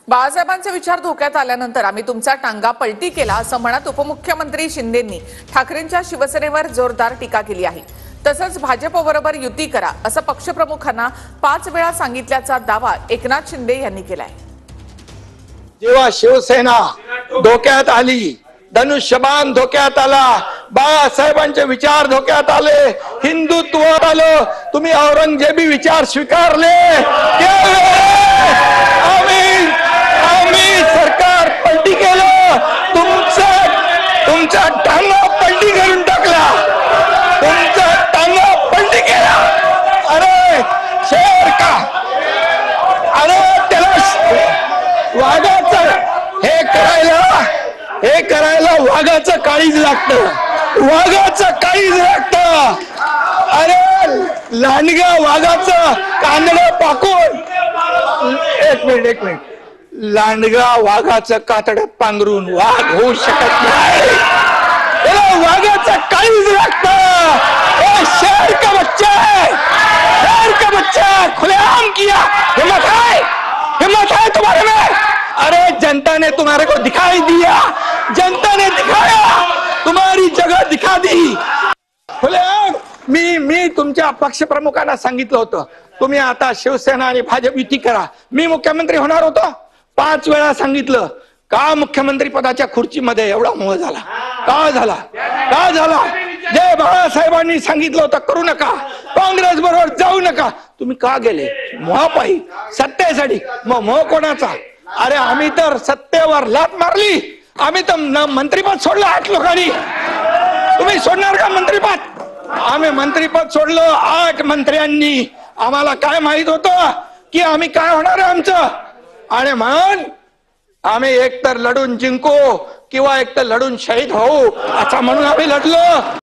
बाळासाहेबांचे विचार धोक्यात आल्यानंतर आम्ही तुमचा टांगा पलटी केला असं म्हणत उपमुख्यमंत्री शिंदेंनी ठाकरेंच्या शिवसेनेवर जोरदार टीका केली आहे। तसंच भाजपबरोबर युती करा असं पक्षप्रमुखांना 5 वेळा सांगितल्याचा दावा एकनाथ शिंदे यांनी केलाय। जेव्हा शिवसेना धोक्यात आली, धनुष्यबाण धोक्यात आला, बाळासाहेबांचे विचार धोक्यात आले, हिंदुत्व आलं, तुम्ही औरंगजेबी विचार स्वीकारले, आम्ही सरकार पलटी केलं, तुमचा टांगा पलटी करून टाकला, तुमचा टांगा पलटी केला। अरे शेर का, अरे त्याला वाघाचं हे करायला वाघाचं काळीज लागतं, वाघाचं काळीज लागतं। अरे लांडगा वाघाचं कानडं पाकून, एक मिनिट, लांडगा वाघाचं कातडं पांघरून वाघ होऊ शकत नाही, त्याला वाघाचं काळीज लागतं। शेर का बच्चा है, शेर का बच्चा, खुलेआम किया, हिम्मत है तुम्हारे में। अरे जनता ने तुम्हारे को दिखाई दिया, जनता ने दिखाया, तुम्हारी जगह दिखा दी। मी तुमच्या पक्षप्रमुखांना सांगितलं होतं, तुम्ही आता शिवसेना आणि भाजप युती करा। मी मुख्यमंत्री होणार होतो, 5 वेळा सांगितलं। का मुख्यमंत्री पदाच्या खुर्चीमध्ये एवढा मोह झाला? का झाला? जे बाळासाहेबांनी सांगितलं होतं करू नका, काँग्रेस बरोबर जाऊ नका, तुम्ही का गेले? मोहापायी, सत्तेसाठी। मग मोह कोणाचा? अरे आम्ही तर सत्तेवर लात मारली, आम्ही तर मंत्रीपद सोडलं 8 लोकांनी। तुम्ही सोडणार का मंत्रीपद? आम्ही मंत्रीपद सोडलं 8 मंत्र्यांनी। आम्हाला काय माहित होतं की आम्ही काय होणार आहे आमचं? आणि म्हणून आम्ही एकतर लढून जिंकू किंवा एकतर लढून शहीद होऊ, असं म्हणून आम्ही लढलो।